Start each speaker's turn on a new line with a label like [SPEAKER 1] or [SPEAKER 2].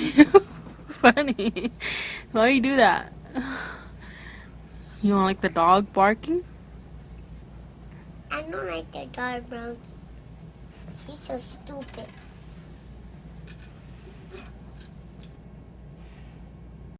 [SPEAKER 1] It's funny. Why you do that? You don't like the dog barking?
[SPEAKER 2] I don't like the dog, bro. She's so stupid.